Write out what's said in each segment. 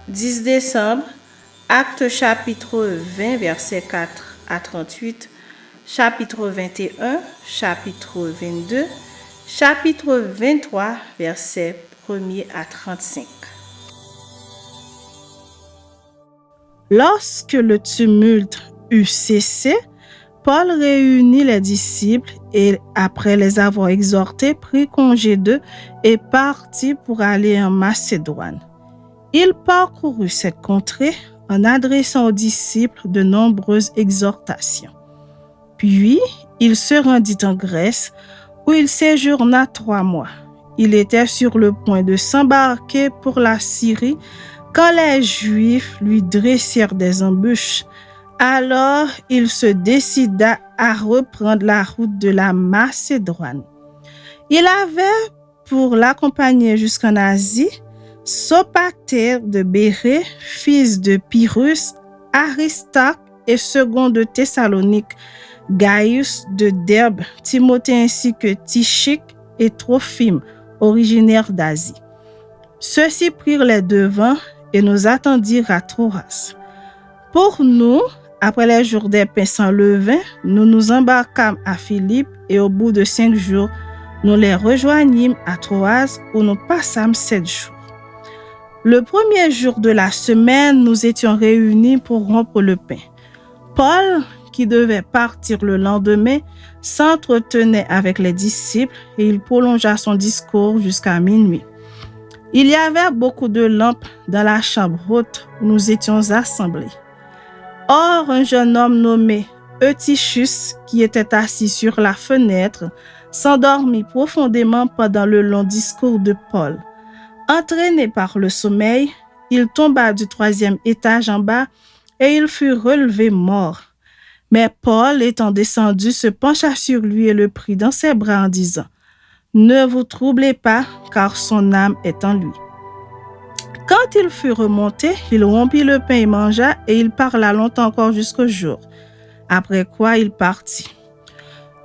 10 décembre, Actes chapitre 20, versets 4 à 38, chapitre 21, chapitre 22, chapitre 23, versets 1er à 35. Lorsque le tumulte eut cessé, Paul réunit les disciples et, après les avoir exhortés, prit congé d'eux et partit pour aller en Macédoine. Il parcourut cette contrée en adressant aux disciples de nombreuses exhortations. Puis, il se rendit en Grèce, où il séjourna 3 mois. Il était sur le point de s'embarquer pour la Syrie quand les Juifs lui dressèrent des embûches. Alors, il se décida à reprendre la route de la Macédoine. Il avait pour l'accompagner jusqu'en Asie Sopater de Bérée, fils de Pyrrhus, Aristarque et second de Thessalonique, Gaius de Derbe, Timothée ainsi que Tychique et Trophime, originaires d'Asie. Ceux-ci prirent les devants et nous attendirent à Troas. Pour nous, après les jours des pains sans levain, nous nous embarquâmes à Philippe et au bout de 5 jours, nous les rejoignîmes à Troas où nous passâmes 7 jours. Le premier jour de la semaine, nous étions réunis pour rompre le pain. Paul, qui devait partir le lendemain, s'entretenait avec les disciples et il prolongea son discours jusqu'à minuit. Il y avait beaucoup de lampes dans la chambre haute où nous étions assemblés. Or, un jeune homme nommé Eutychus, qui était assis sur la fenêtre, s'endormit profondément pendant le long discours de Paul. Entraîné par le sommeil, il tomba du 3e étage en bas et il fut relevé mort. Mais Paul, étant descendu, se pencha sur lui et le prit dans ses bras en disant « Ne vous troublez pas, car son âme est en lui. » Quand il fut remonté, il rompit le pain et mangea, et il parla longtemps encore jusqu'au jour. Après quoi, il partit.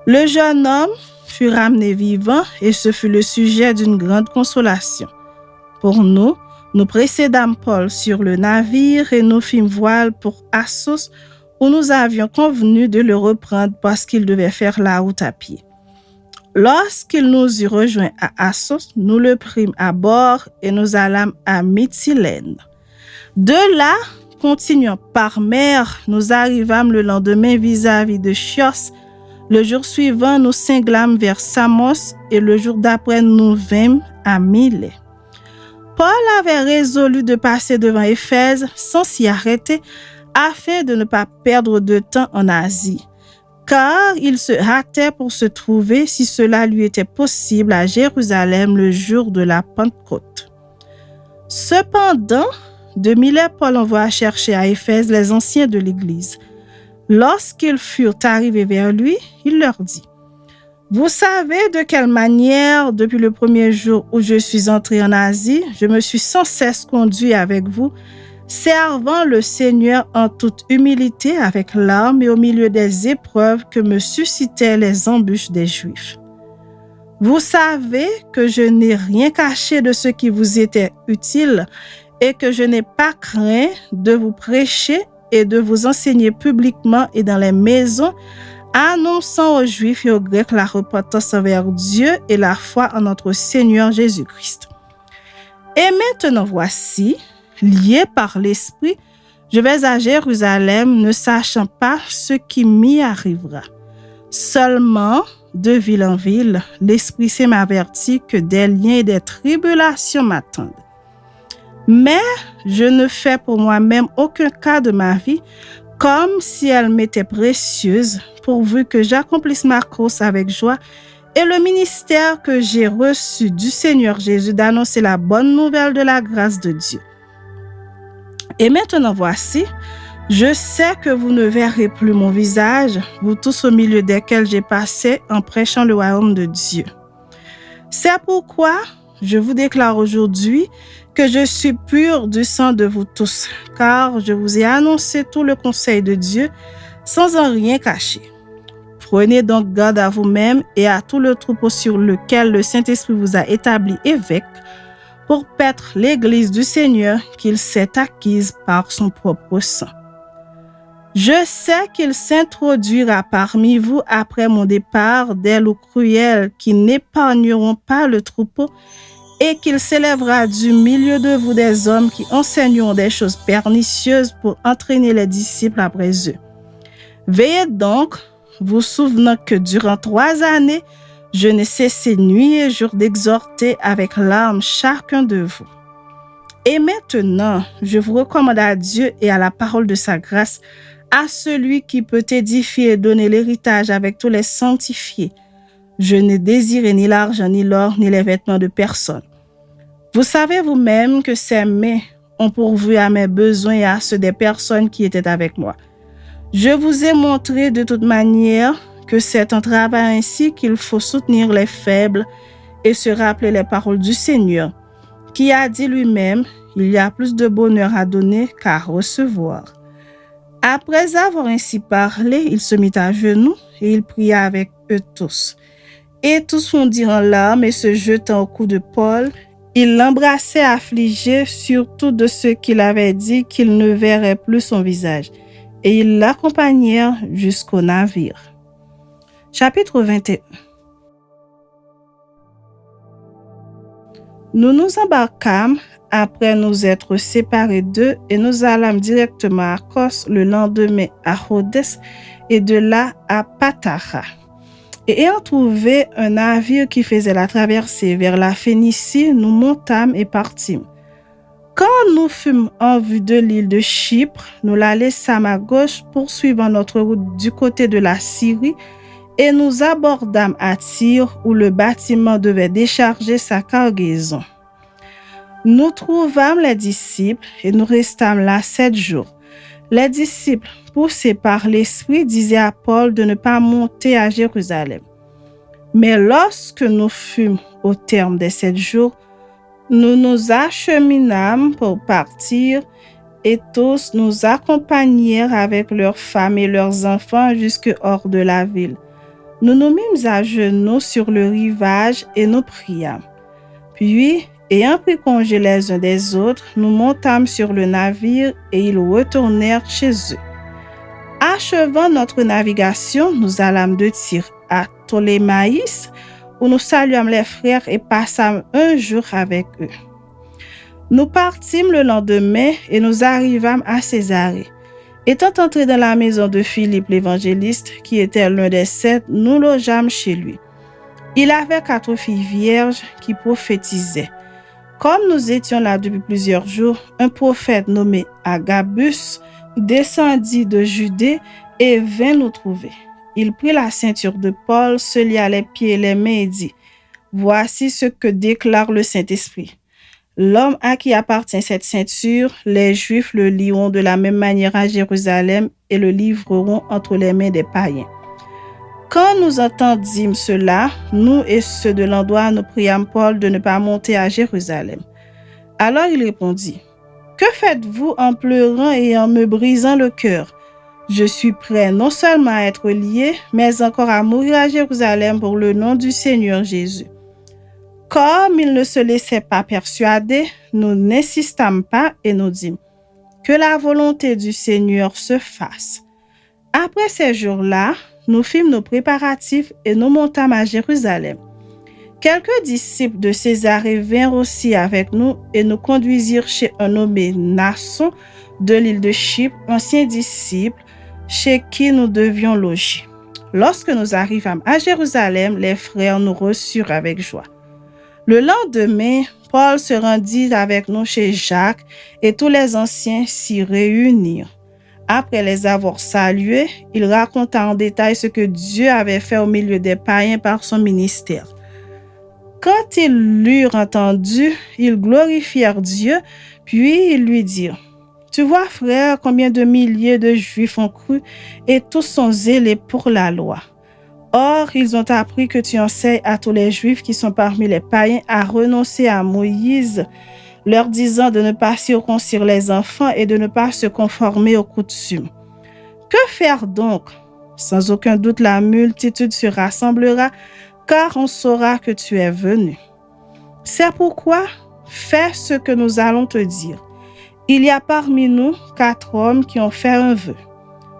Le jeune homme fut ramené vivant, et ce fut le sujet d'une grande consolation. Pour nous, nous précédâmes Paul sur le navire et nous fîmes voile pour Assos, où nous avions convenu de le reprendre parce qu'il devait faire la route à pied. Lorsqu'il nous eut rejoints à Assos, nous le prîmes à bord et nous allâmes à Mytilène. De là, continuant par mer, nous arrivâmes le lendemain vis-à-vis de Chios. Le jour suivant, nous cinglâmes vers Samos et le jour d'après, nous vîmes à Milet. Paul avait résolu de passer devant Éphèse sans s'y arrêter afin de ne pas perdre de temps en Asie, car il se hâtait pour se trouver, si cela lui était possible, à Jérusalem le jour de la Pentecôte. Cependant, de Milet, Paul envoya chercher à Éphèse les anciens de l'Église. Lorsqu'ils furent arrivés vers lui, il leur dit « Vous savez de quelle manière, depuis le premier jour où je suis entré en Asie, je me suis sans cesse conduit avec vous, servant le Seigneur en toute humilité avec larmes et au milieu des épreuves que me suscitaient les embûches des Juifs. Vous savez que je n'ai rien caché de ce qui vous était utile et que je n'ai pas craint de vous prêcher et de vous enseigner publiquement et dans les maisons, annonçant aux Juifs et aux Grecs la repentance envers Dieu et la foi en notre Seigneur Jésus-Christ. Et maintenant voici, lié par l'Esprit, je vais à Jérusalem, ne sachant pas ce qui m'y arrivera. Seulement, de ville en ville, l'Esprit Saint m'avertit que des liens et des tribulations m'attendent. Mais je ne fais pour moi-même aucun cas de ma vie, comme si elle m'était précieuse, pourvu que j'accomplisse ma course avec joie et le ministère que j'ai reçu du Seigneur Jésus d'annoncer la bonne nouvelle de la grâce de Dieu. Et maintenant voici, je sais que vous ne verrez plus mon visage, vous tous au milieu desquels j'ai passé en prêchant le royaume de Dieu. C'est pourquoi je vous déclare aujourd'hui que je suis pur du sang de vous tous, car je vous ai annoncé tout le conseil de Dieu sans en rien cacher. Prenez donc garde à vous-même et à tout le troupeau sur lequel le Saint-Esprit vous a établi évêque, pour paître l'Église du Seigneur qu'il s'est acquise par son propre sang. Je sais qu'il s'introduira parmi vous après mon départ des loups cruels qui n'épargneront pas le troupeau et qu'il s'élèvera du milieu de vous des hommes qui enseigneront des choses pernicieuses pour entraîner les disciples après eux. Veillez donc, vous souvenant que durant 3 années, je n'ai cessé nuit et jour d'exhorter avec larmes chacun de vous. Et maintenant, je vous recommande à Dieu et à la parole de sa grâce, à celui qui peut édifier et donner l'héritage avec tous les sanctifiés. Je n'ai désiré ni l'argent, ni l'or, ni les vêtements de personne. Vous savez vous-même que ces mains ont pourvu à mes besoins et à ceux des personnes qui étaient avec moi. Je vous ai montré de toute manière que c'est en travaillant ainsi qu'il faut soutenir les faibles et se rappeler les paroles du Seigneur, qui a dit lui-même, il y a plus de bonheur à donner qu'à recevoir. Après avoir ainsi parlé, il se mit à genoux et il pria avec eux tous. Et tous fondirent en larmes et se jetant au cou de Paul, il l'embrassait affligé, surtout de ceux qu'il avait dit qu'il ne verrait plus son visage. Et ils l'accompagnèrent jusqu'au navire. Chapitre 21. Nous nous embarquâmes après nous être séparés d'eux et nous allâmes directement à Kos le lendemain à Rhodes et de là à Patara. Et ayant trouvé un navire qui faisait la traversée vers la Phénicie, nous montâmes et partîmes. Quand nous fûmes en vue de l'île de Chypre, nous la laissâmes à gauche, poursuivant notre route du côté de la Syrie, et nous abordâmes à Tyr, où le bâtiment devait décharger sa cargaison. Nous trouvâmes les disciples et nous restâmes là 7 jours. Les disciples, poussés par l'Esprit, disaient à Paul de ne pas monter à Jérusalem. Mais lorsque nous fûmes au terme des 7 jours, nous nous acheminâmes pour partir et tous nous accompagnèrent avec leurs femmes et leurs enfants jusque hors de la ville. Nous nous mîmes à genoux sur le rivage et nous priâmes. Puis, ayant pris congé les uns des autres, nous montâmes sur le navire et ils retournèrent chez eux. Achevant notre navigation, nous allâmes de Tyr à Ptolémaïs, où nous saluâmes les frères et passâmes un jour avec eux. Nous partîmes le lendemain et nous arrivâmes à Césarée. Étant entrés dans la maison de Philippe l'évangéliste, qui était l'un des 7, nous logeâmes chez lui. Il avait 4 filles vierges qui prophétisaient. Comme nous étions là depuis plusieurs jours, un prophète nommé Agabus descendit de Judée et vint nous trouver. Il prit la ceinture de Paul, se lia les pieds et les mains et dit, « Voici ce que déclare le Saint-Esprit. L'homme à qui appartient cette ceinture, les Juifs le lieront de la même manière à Jérusalem et le livreront entre les mains des païens. » Quand nous entendîmes cela, nous et ceux de l'endroit, nous priâmes Paul de ne pas monter à Jérusalem. Alors il répondit, « Que faites-vous en pleurant et en me brisant le cœur? Je suis prêt non seulement à être lié, mais encore à mourir à Jérusalem pour le nom du Seigneur Jésus. » Comme il ne se laissait pas persuader, nous n'insistâmes pas et nous dîmes, « Que la volonté du Seigneur se fasse. » Après ces jours-là, nous fîmes nos préparatifs et nous montâmes à Jérusalem. Quelques disciples de Césarée vinrent aussi avec nous et nous conduisirent chez un nommé Nasson de l'île de Chypre, ancien disciple, chez qui nous devions loger. Lorsque nous arrivâmes à Jérusalem, les frères nous reçurent avec joie. Le lendemain, Paul se rendit avec nous chez Jacques et tous les anciens s'y réunirent. Après les avoir salués, il raconta en détail ce que Dieu avait fait au milieu des païens par son ministère. Quand ils l'eurent entendu, ils glorifièrent Dieu, puis ils lui dirent, « Tu vois, frère, combien de milliers de Juifs ont cru et tous sont zélés pour la loi. Or, ils ont appris que tu enseignes à tous les Juifs qui sont parmi les païens à renoncer à Moïse, leur disant de ne pas circoncire les enfants et de ne pas se conformer aux coutumes. Que faire donc? Sans aucun doute, la multitude se rassemblera, car on saura que tu es venu. C'est pourquoi, fais ce que nous allons te dire. Il y a parmi nous 4 hommes qui ont fait un vœu.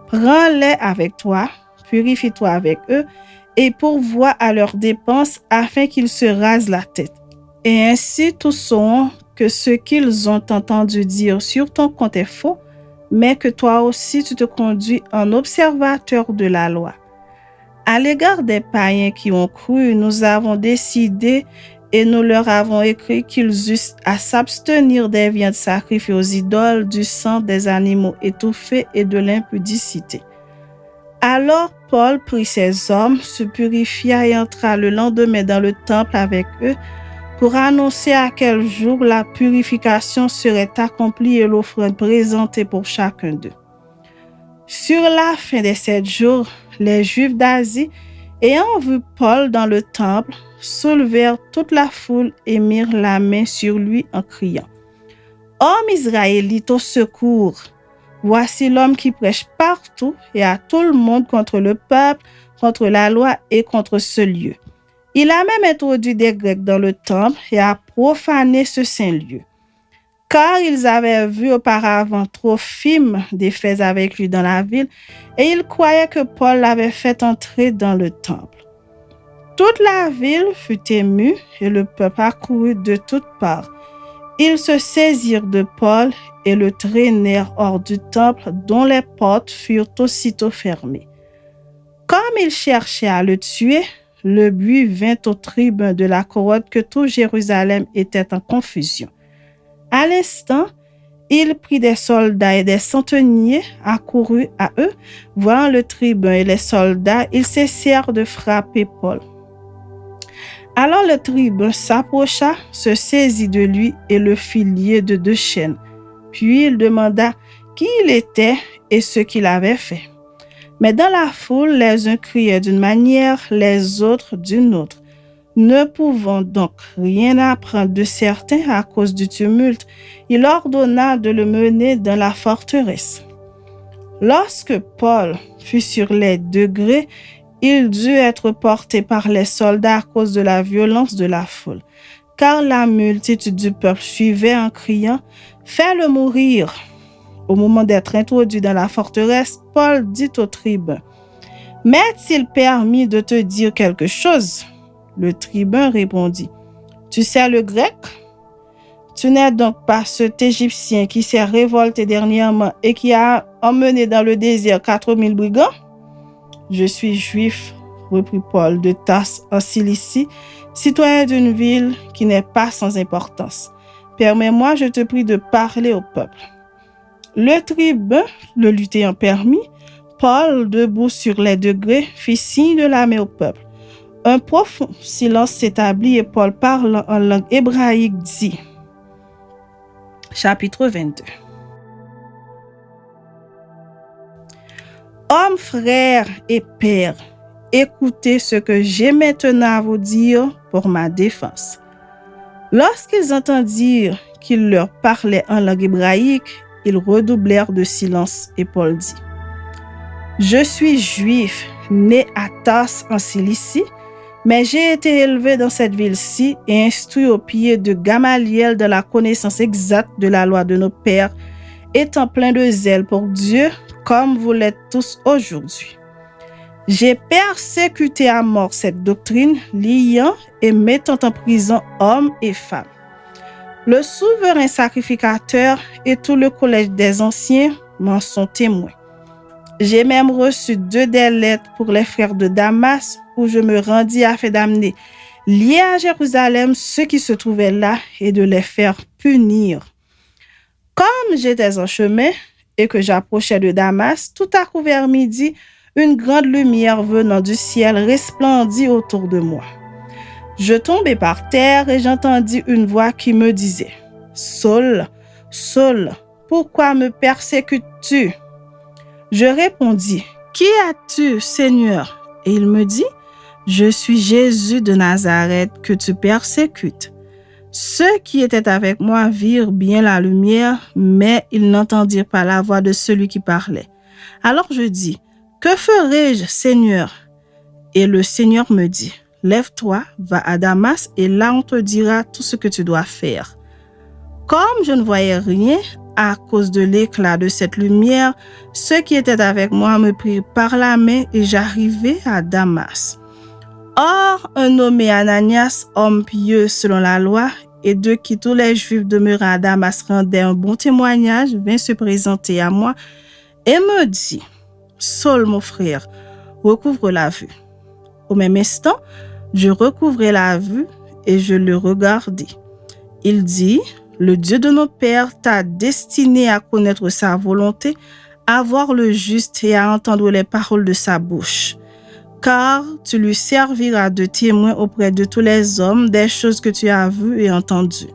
Prends-les avec toi, purifie-toi avec eux et pourvois à leurs dépenses afin qu'ils se rasent la tête. Et ainsi tous sauront que ce qu'ils ont entendu dire sur ton compte est faux, mais que toi aussi tu te conduis en observateur de la loi. À l'égard des païens qui ont cru, nous avons décidé et nous leur avons écrit qu'ils eussent à s'abstenir des viandes sacrifiées aux idoles, du sang des animaux étouffés et de l'impudicité. Alors Paul prit ses hommes, se purifia et entra le lendemain dans le temple avec eux pour annoncer à quel jour la purification serait accomplie et l'offrande présentée pour chacun d'eux. Sur la fin des 7 jours, les Juifs d'Asie, ayant vu Paul dans le temple, soulevèrent toute la foule et mirent la main sur lui en criant « Homme israélite, au secours! Voici l'homme qui prêche partout et à tout le monde contre le peuple, contre la loi et contre ce lieu. Il a même introduit des Grecs dans le temple et a profané ce saint lieu. Car ils avaient vu auparavant Trophime d'Éphèse avec lui dans la ville et ils croyaient que Paul l'avait fait entrer dans le temple. Toute la ville fut émue et le peuple accourut de toutes parts. Ils se saisirent de Paul et le traînèrent hors du temple dont les portes furent aussitôt fermées. Comme ils cherchaient à le tuer, le bruit vint au tribun de la couronne que tout Jérusalem était en confusion. À l'instant, il prit des soldats et des centeniers, accourut à eux. Voyant le tribun et les soldats, ils cessèrent de frapper Paul. Alors le tribun s'approcha, se saisit de lui et le fit lier de 2 chaînes. Puis il demanda qui il était et ce qu'il avait fait. Mais dans la foule, les uns criaient d'une manière, les autres d'une autre. Ne pouvant donc rien apprendre de certains à cause du tumulte, il ordonna de le mener dans la forteresse. Lorsque Paul fut sur les degrés, il dut être porté par les soldats à cause de la violence de la foule, car la multitude du peuple suivait en criant « Fais-le mourir !» Au moment d'être introduit dans la forteresse, Paul dit au tribun « M'est-il permis de te dire quelque chose ?» Le tribun répondit « Tu sais le grec? Tu n'es donc pas cet Égyptien qui s'est révolté dernièrement et qui a emmené dans le désert 4000 brigands? Je suis juif, reprit Paul, de Tarse en Cilicie, citoyen d'une ville qui n'est pas sans importance. Permets-moi, je te prie, de parler au peuple. » Le tribun, le lui ayant permis, Paul, debout sur les degrés, fit signe de la main au peuple. Un profond silence s'établit et Paul parle en langue hébraïque dit. Chapitre 22. Hommes, frères et pères, écoutez ce que j'ai maintenant à vous dire pour ma défense. Lorsqu'ils entendirent qu'il leur parlait en langue hébraïque, ils redoublèrent de silence et Paul dit « Je suis juif, né à Tarse en Cilicie, mais j'ai été élevé dans cette ville-ci et instruit au pied de Gamaliel dans la connaissance exacte de la loi de nos pères, étant plein de zèle pour Dieu, comme vous l'êtes tous aujourd'hui. J'ai persécuté à mort cette doctrine, liant et mettant en prison hommes et femmes. Le souverain sacrificateur et tout le collège des anciens m'en sont témoins. J'ai même reçu 2 des lettres pour les frères de Damas, où je me rendis afin d'amener liés à Jérusalem ceux qui se trouvaient là et de les faire punir. Comme j'étais en chemin et que j'approchais de Damas, tout à coup vers midi, une grande lumière venant du ciel resplendit autour de moi. Je tombai par terre et j'entendis une voix qui me disait « Saul, Saul, pourquoi me persécutes-tu » Je répondis « Qui as-tu, Seigneur ?» Et il me dit « Je suis Jésus de Nazareth que tu persécutes. » Ceux qui étaient avec moi virent bien la lumière, mais ils n'entendirent pas la voix de celui qui parlait. Alors je dis « Que ferai-je, Seigneur ?» Et le Seigneur me dit « Lève-toi, va à Damas, et là on te dira tout ce que tu dois faire. » Comme je ne voyais rien à cause de l'éclat de cette lumière, ceux qui étaient avec moi me prirent par la main et j'arrivai à Damas. Or, un nommé Ananias, homme pieux selon la loi, et de qui tous les Juifs demeurant à Damas rendaient un bon témoignage, vint se présenter à moi et me dit, « Saul, mon frère, recouvre la vue. » Au même instant, je recouvrai la vue et je le regardai. Il dit, « Le Dieu de nos pères t'a destiné à connaître sa volonté, à voir le juste et à entendre les paroles de sa bouche. Car tu lui serviras de témoin auprès de tous les hommes des choses que tu as vues et entendues.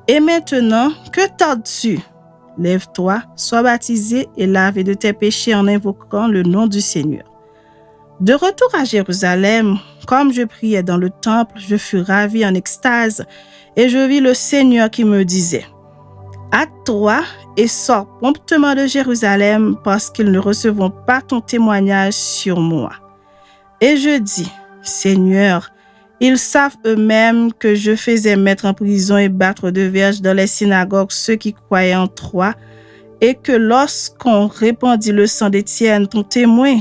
Et maintenant, que tardes-tu? Lève-toi, sois baptisé et lavé de tes péchés en invoquant le nom du Seigneur. » De retour à Jérusalem, comme je priais dans le temple, je fus ravi en extase et je vis le Seigneur qui me disait, « Hâte-toi et sors promptement de Jérusalem parce qu'ils ne recevront pas ton témoignage sur moi. » Et je dis, « Seigneur, ils savent eux-mêmes que je faisais mettre en prison et battre de verges dans les synagogues ceux qui croyaient en toi, et que lorsqu'on répandit le sang d'Étienne, ton témoin,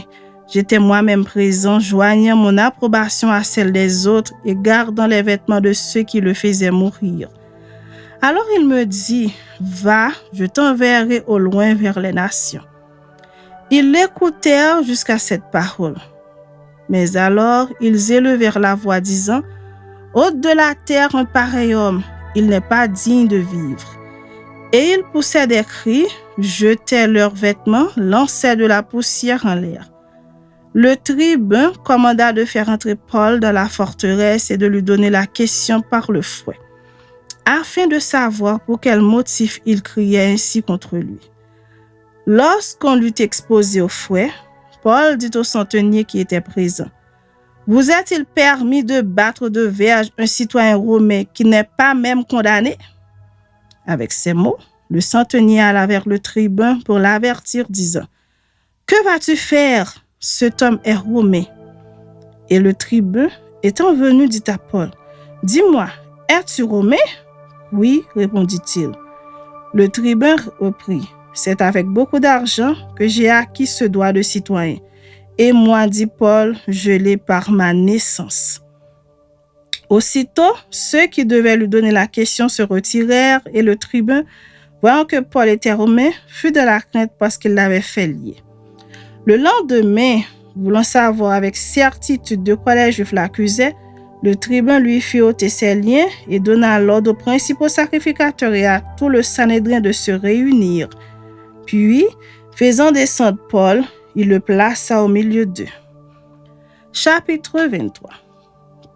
j'étais moi-même présent, joignant mon approbation à celle des autres et gardant les vêtements de ceux qui le faisaient mourir. Alors il me dit, « Va, je t'enverrai au loin vers les nations. » Ils l'écoutèrent jusqu'à cette parole. Mais alors, ils élevèrent la voix, disant, « Ôte de la terre un pareil homme, il n'est pas digne de vivre. » Et ils poussaient des cris, jetaient leurs vêtements, lançaient de la poussière en l'air. Le tribun commanda de faire entrer Paul dans la forteresse et de lui donner la question par le fouet, afin de savoir pour quel motif il criait ainsi contre lui. Lorsqu'on l'eut exposé au fouet, Paul dit au centenier qui était présent, « Vous est-il permis de battre de verges un citoyen romain qui n'est pas même condamné? » Avec ces mots, le centenier alla vers le tribun pour l'avertir, disant, « Que vas-tu faire? Cet homme est romain. » Et le tribun, étant venu, dit à Paul, « Dis-moi, es-tu romain? » « Oui, répondit-il. Le tribun reprit, « C'est avec beaucoup d'argent que j'ai acquis ce droit de citoyen. Et moi, dit Paul, je l'ai par ma naissance. » Aussitôt, ceux qui devaient lui donner la question se retirèrent et le tribun, voyant que Paul était romain, fut de la crainte parce qu'il l'avait fait lier. Le lendemain, voulant savoir avec certitude de quoi les Juifs l'accusaient, le tribun lui fit ôter ses liens et donna l'ordre aux principaux sacrificateurs et à tout le Sanhédrin de se réunir. Puis, faisant descendre Paul, il le plaça au milieu d'eux. Chapitre 23.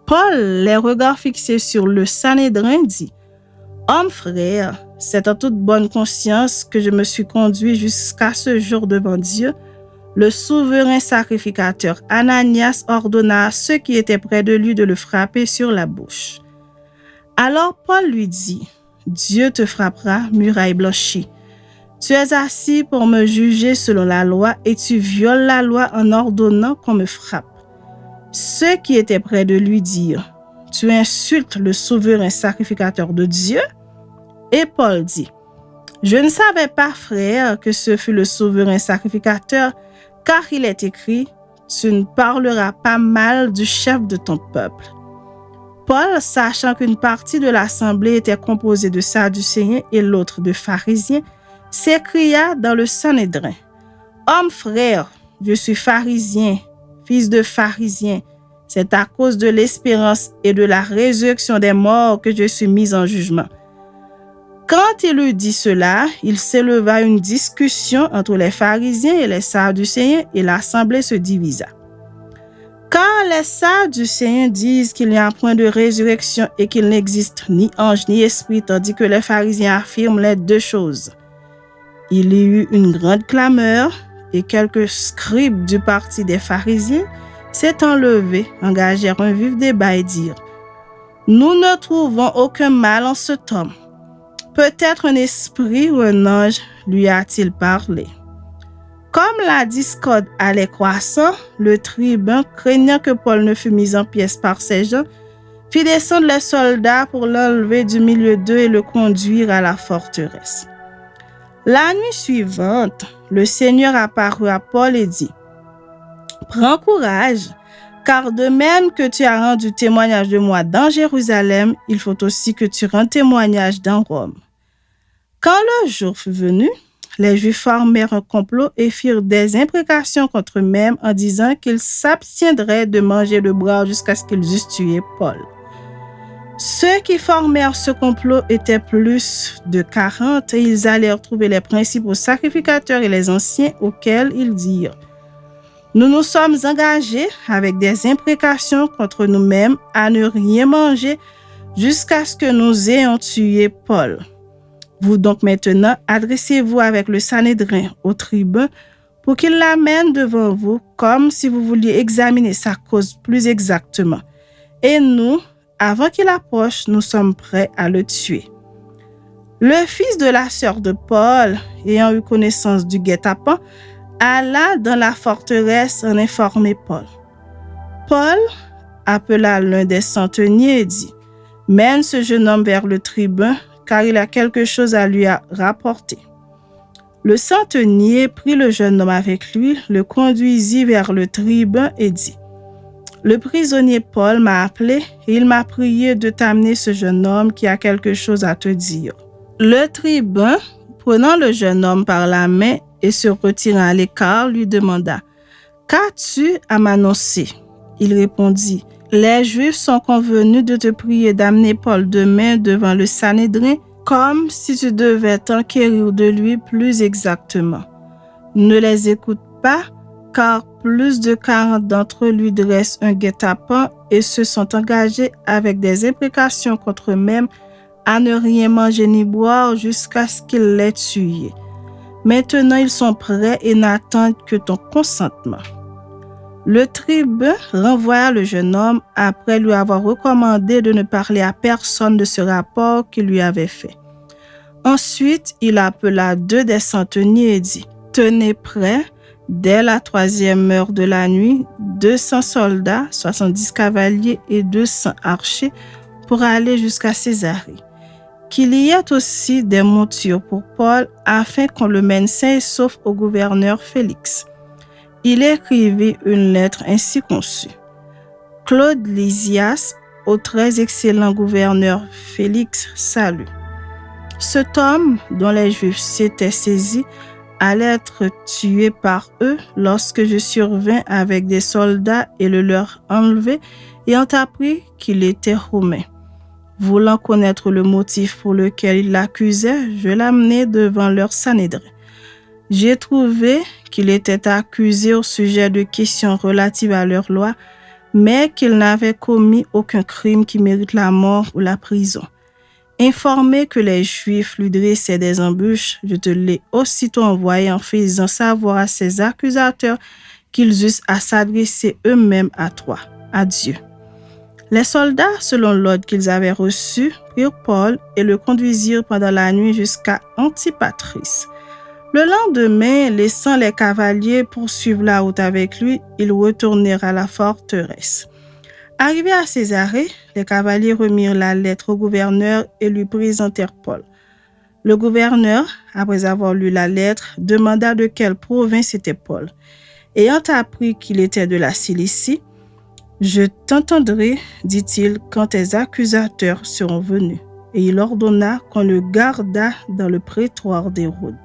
Paul, les regards fixés sur le Sanhédrin, dit, « Homme frère, c'est en toute bonne conscience que je me suis conduit jusqu'à ce jour devant Dieu. Le souverain sacrificateur Ananias ordonna à ceux qui étaient près de lui de le frapper sur la bouche. Alors Paul lui dit, « Dieu te frappera, muraille blanchie. Tu es assis pour me juger selon la loi et tu violes la loi en ordonnant qu'on me frappe. » Ceux qui étaient près de lui dirent, « Tu insultes le souverain sacrificateur de Dieu? » Et Paul dit, « Je ne savais pas, frère, que ce fut le souverain sacrificateur, car il est écrit, tu ne parleras pas mal du chef de ton peuple. » Paul, sachant qu'une partie de l'assemblée était composée de Sadducéens et l'autre de pharisiens, s'écria dans le Sanhédrin, « Homme frère, je suis pharisien, fils de pharisien. C'est à cause de l'espérance et de la résurrection des morts que je suis mis en jugement. » Quand il eut dit cela, il s'éleva une discussion entre les pharisiens et les sadducéens et l'assemblée se divisa. Car les sadducéens disent qu'il n'y a point de résurrection et qu'il n'existe ni ange ni esprit, tandis que les pharisiens affirment les deux choses. Il y eut une grande clameur et quelques scribes du parti des pharisiens s'étant levés, engagèrent un vif débat et dirent, « Nous ne trouvons aucun mal en cet homme. Peut-être un esprit ou un ange lui a-t-il parlé. » Comme la discorde allait croissant, le tribun, craignant que Paul ne fût mis en pièces par ces gens, fit descendre les soldats pour l'enlever du milieu d'eux et le conduire à la forteresse. La nuit suivante, le Seigneur apparut à Paul et dit, « Prends courage, car de même que tu as rendu témoignage de moi dans Jérusalem, il faut aussi que tu rendes témoignage dans Rome. » Quand le jour fut venu, les Juifs formèrent un complot et firent des imprécations contre eux-mêmes en disant qu'ils s'abstiendraient de manger le brode jusqu'à ce qu'ils eussent tué Paul. Ceux qui formèrent ce complot étaient plus de 40 et ils allèrent trouver les principaux sacrificateurs et les anciens auxquels ils dirent, « Nous nous sommes engagés avec des imprécations contre nous-mêmes à ne rien manger jusqu'à ce que nous ayons tué Paul. Vous donc maintenant adressez-vous avec le Sanhédrin au tribun pour qu'il l'amène devant vous comme si vous vouliez examiner sa cause plus exactement. Et nous, avant qu'il approche, nous sommes prêts à le tuer. » Le fils de la sœur de Paul, ayant eu connaissance du guet-apens, alla dans la forteresse en informer Paul. Paul appela l'un des centeniers et dit, « Mène ce jeune homme vers le tribun, car il a quelque chose à lui rapporter. » Le centenier prit le jeune homme avec lui, le conduisit vers le tribun et dit, « Le prisonnier Paul m'a appelé et il m'a prié de t'amener ce jeune homme qui a quelque chose à te dire. » Le tribun, prenant le jeune homme par la main et se retirant à l'écart, lui demanda, « Qu'as-tu à m'annoncer ?» Il répondit, « Les Juifs sont convenus de te prier d'amener Paul demain devant le Sanhédrin, comme si tu devais t'enquérir de lui plus exactement. Ne les écoute pas, car plus de 40 d'entre eux lui dressent un guet-apens et se sont engagés avec des imprécations contre eux-mêmes à ne rien manger ni boire jusqu'à ce qu'ils l'aient tué. Maintenant, ils sont prêts et n'attendent que ton consentement. » Le tribun renvoya le jeune homme après lui avoir recommandé de ne parler à personne de ce rapport qu'il lui avait fait. Ensuite, il appela 2 des centeniers et dit, « Tenez prêts, dès la 3e heure de la nuit, 200 soldats, 70 cavaliers et 200 archers pour aller jusqu'à Césarée. Qu'il y ait aussi des montures pour Paul afin qu'on le mène sain et sauf au gouverneur Félix. » Il écrivit une lettre ainsi conçue. Claude Lysias, au très excellent gouverneur Félix, salut. Cet homme, dont les Juifs s'étaient saisis, allait être tué par eux lorsque je survins avec des soldats et le leur enlevé, ayant appris qu'il était romain. Voulant connaître le motif pour lequel ils l'accusaient, je l'amenai devant leur Sanhédrin. J'ai trouvé qu'il était accusé au sujet de questions relatives à leur loi, mais qu'il n'avait commis aucun crime qui mérite la mort ou la prison. Informé que les Juifs lui dressaient des embûches, je te l'ai aussitôt envoyé en faisant savoir à ses accusateurs qu'ils eussent à s'adresser eux-mêmes à toi. Adieu. » Les soldats, selon l'ordre qu'ils avaient reçu, prirent Paul et le conduisirent pendant la nuit jusqu'à Antipatris. Le lendemain, laissant les cavaliers poursuivre la route avec lui, ils retournèrent à la forteresse. Arrivés à Césarée, les cavaliers remirent la lettre au gouverneur et lui présentèrent Paul. Le gouverneur, après avoir lu la lettre, demanda de quelle province était Paul. Ayant appris qu'il était de la Cilicie, « Je t'entendrai, dit-il, quand tes accusateurs seront venus. » Et il ordonna qu'on le gardât dans le prétoire d'Hérode.